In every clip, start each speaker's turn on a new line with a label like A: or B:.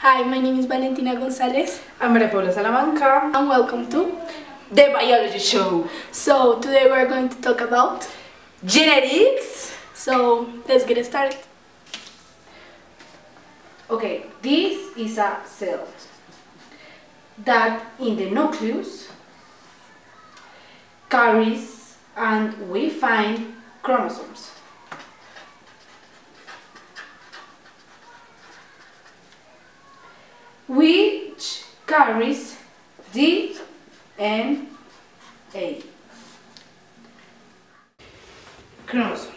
A: Hi, my name is Valentina Gonzalez
B: I'm Maria Salamanca
A: and welcome to
B: the Biology Show.
A: So today we're going to talk about
B: Genetics.
A: So let's get started.
B: Okay, this is a cell that in the nucleus carries and we find chromosomes. Which carries DNA. Chromosome.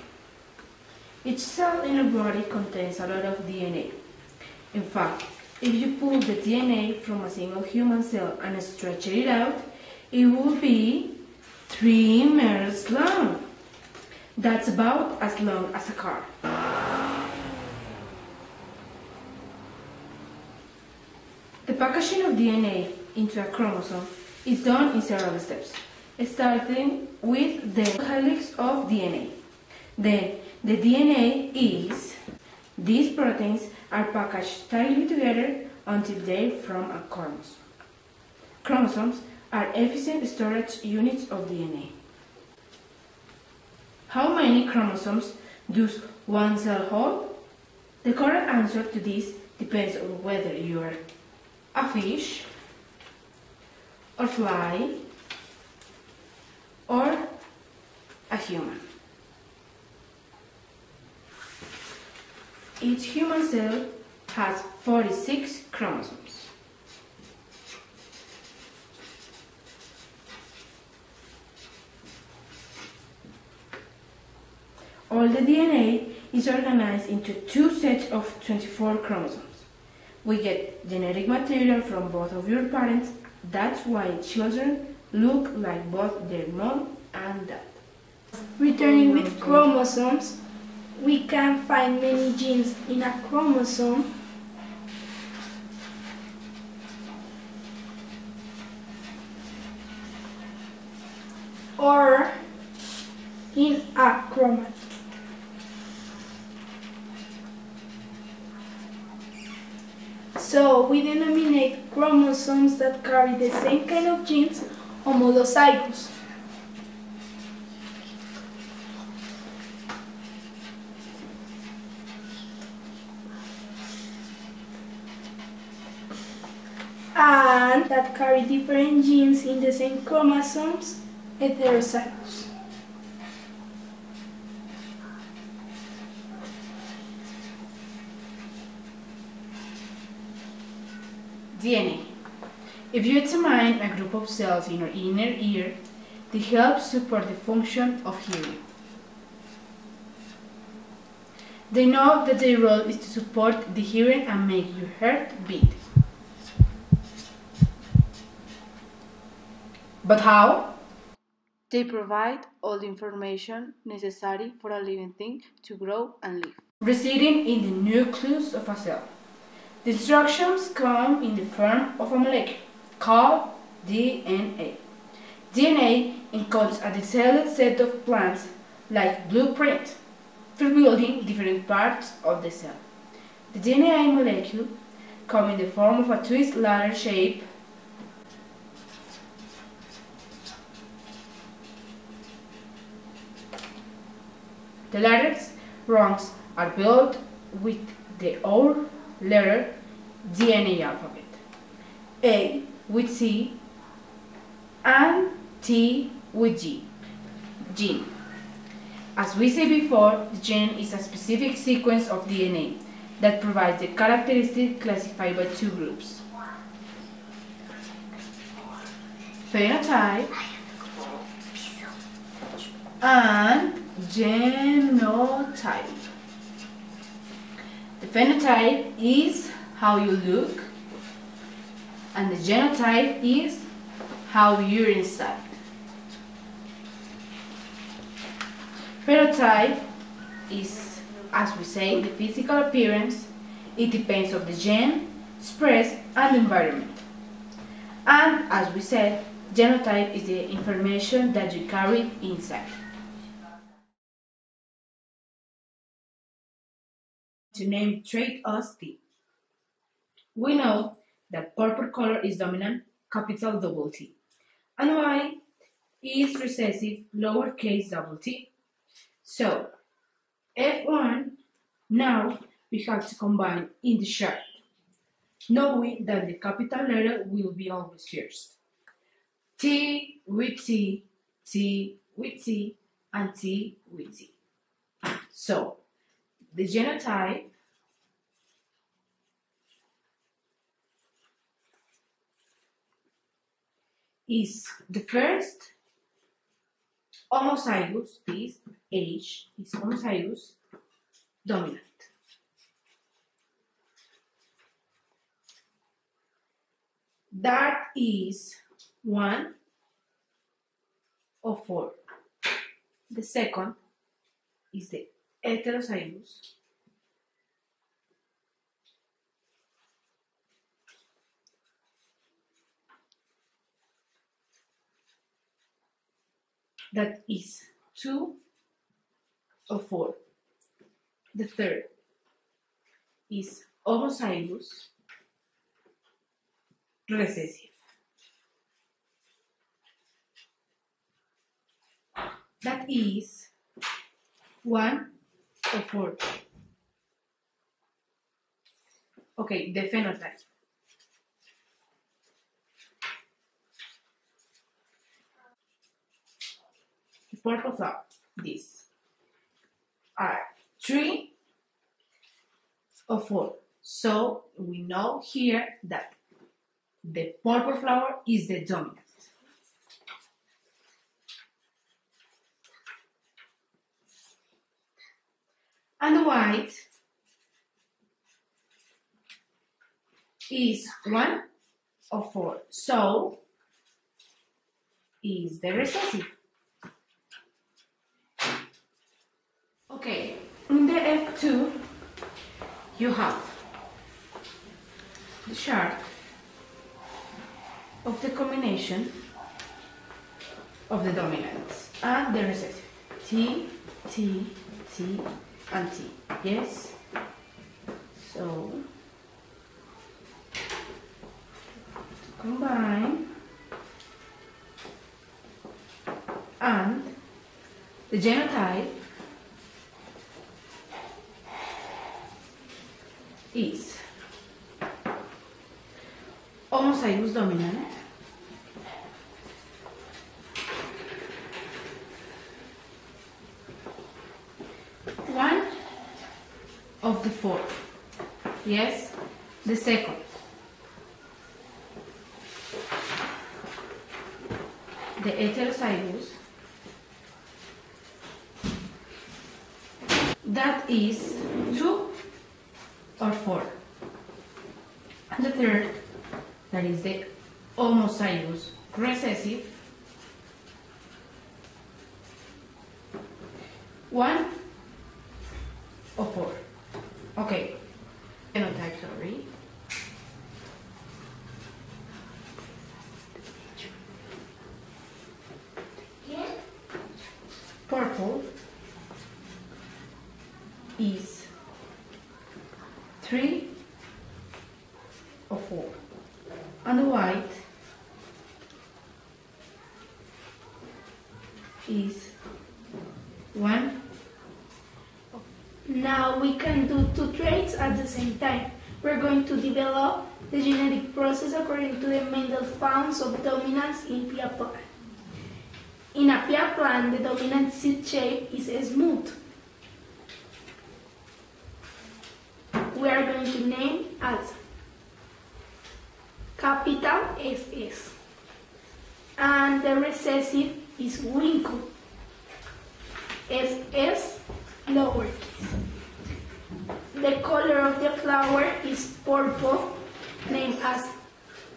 B: Each cell in a body contains a lot of DNA. In fact, if you pull the DNA from a single human cell and stretch it out, it will be 3 meters long. That's about as long as a car. The packaging of DNA into a chromosome is done in several steps, starting with the helix of DNA. Then the DNA is, these proteins are packaged tightly together until they form a chromosome. Chromosomes are efficient storage units of DNA. How many chromosomes does one cell hold? The correct answer to this depends on whether you are a fish, or fly, or a human. Each human cell has 46 chromosomes. All the DNA is organized into 2 sets of 24 chromosomes. We get genetic material from both of your parents. That's why children look like both their mom and dad.
A: Returning with chromosomes, we can find many genes in a chromosome. Or in a chromate. So we denominate chromosomes that carry the same kind of genes homolozygous. And that carry different genes in the same chromosomes, heterozygous.
B: DNA. If you examine a group of cells in your inner ear, they help support the function of hearing. They know that their role is to support the hearing and make your heart beat. But how? They provide all the information necessary for a living thing to grow and live, residing in the nucleus of a cell. The instructions come in the form of a molecule called DNA. DNA encodes a detailed set of plans like blueprint for building different parts of the cell. The DNA molecule comes in the form of a twist ladder shape. The ladder's rungs are built with the O letter DNA alphabet, A with C and T with G. Gene. As we said before, the gene is a specific sequence of DNA that provides the characteristic classified by 2 groups: phenotype and genotype. The phenotype is how you look, and the genotype is how you're inside. Phenotype is, as we say, the physical appearance. It depends on the gene expressed and the environment. And as we said, genotype is the information that you carry inside. To name trait or state. We know that purple color is dominant, capital double T, and white is recessive, lowercase double t. So, F1, now we have to combine in the chart, knowing that the capital letter will be always first. T with T, T with T, and T with T. So, the genotype is the first homozygous, this H is homozygous dominant. That is 1 of 4. The second is the heterozygous. That is 2 of 4. The third is homozygous recessive. That is 1 of 4. Okay, the phenotype. The purple flower, these are 3 of 4. So we know here that the purple flower is the dominant. And the white is 1 of 4. So is the recessive. Okay, in the F2 you have the chart of the combination of the dominants and the recessive. T, T, T, and T. Yes? So, to combine, and the genotype is homozygous dominant, one of the 4. Yes, the second. The heterozygous, that is 2 or 4. And the third, that is the homozygous recessive, 1 of 4. Okay, phenotype, sorry. Purple is 3 of 4, and the white is 1.
A: Now we can do 2 traits at the same time. We're going to develop the genetic process according to the Mendel founds of dominance in pea plant. In a pea plant, the dominant seed shape is smooth. We are going to name as capital SS, and the recessive is winkle, SS lowercase. The color of the flower is purple, named as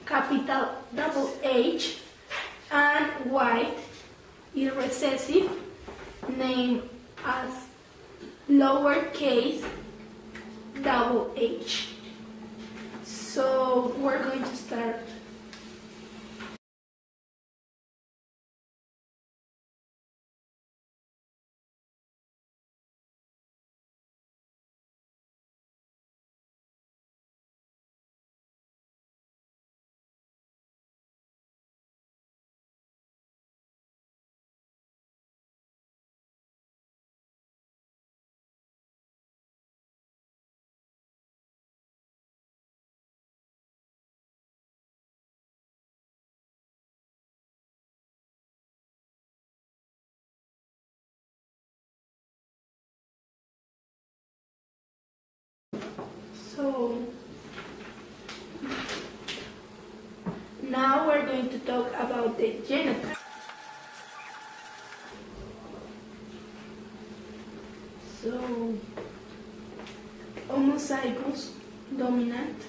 A: capital double H, and white is recessive, named as lowercase double H. So we're going to start the genotype. So, homozygous dominant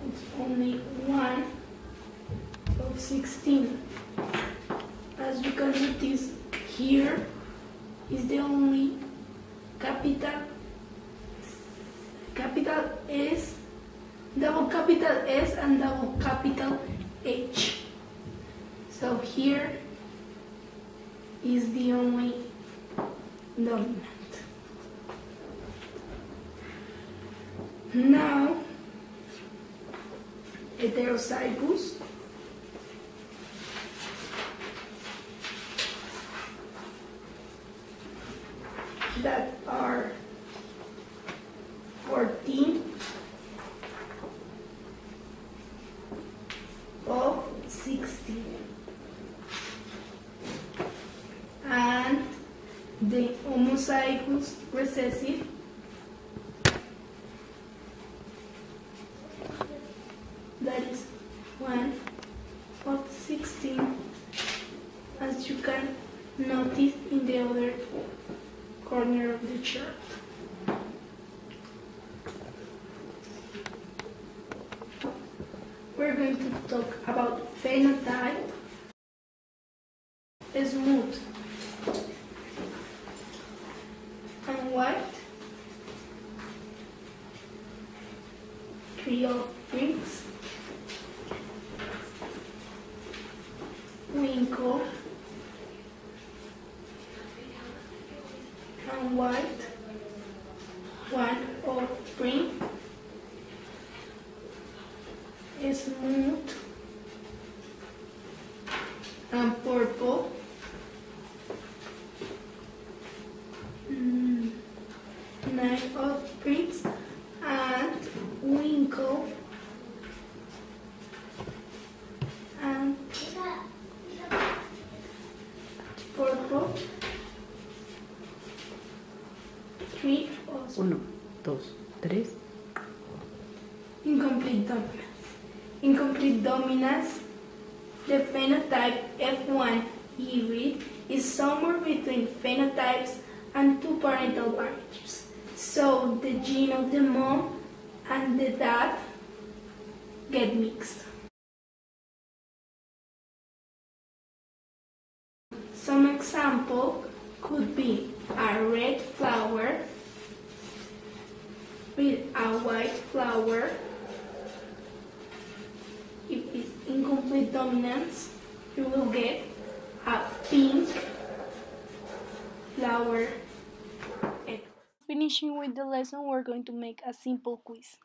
A: it's only 1 of 16. As you can notice, here is the only capital S, double capital S and double capital H. So here is the only dominant. Now, heterozygous that are 14 of 16. And the homozygous recessive that is 1 of 16, as you can notice in the other corner of the chart. We're going to talk about phenotype. Smooth and white, 3 offsprings, winkle and white, 1 offspring, smooth and purple, 9 offsprings and winkle and purple, 3 offsprings.
C: 1, 2, 3.
A: Incomplete dominance. Incomplete dominance, the phenotype F1 hybrid is somewhere between phenotypes and 2 parental barriers. So the gene of the mom and the dad get mixed. Some example could be a red flower with a white flower. If it's incomplete dominance, you will get a pink flower egg. Finishing with the lesson, we're going to make a simple quiz.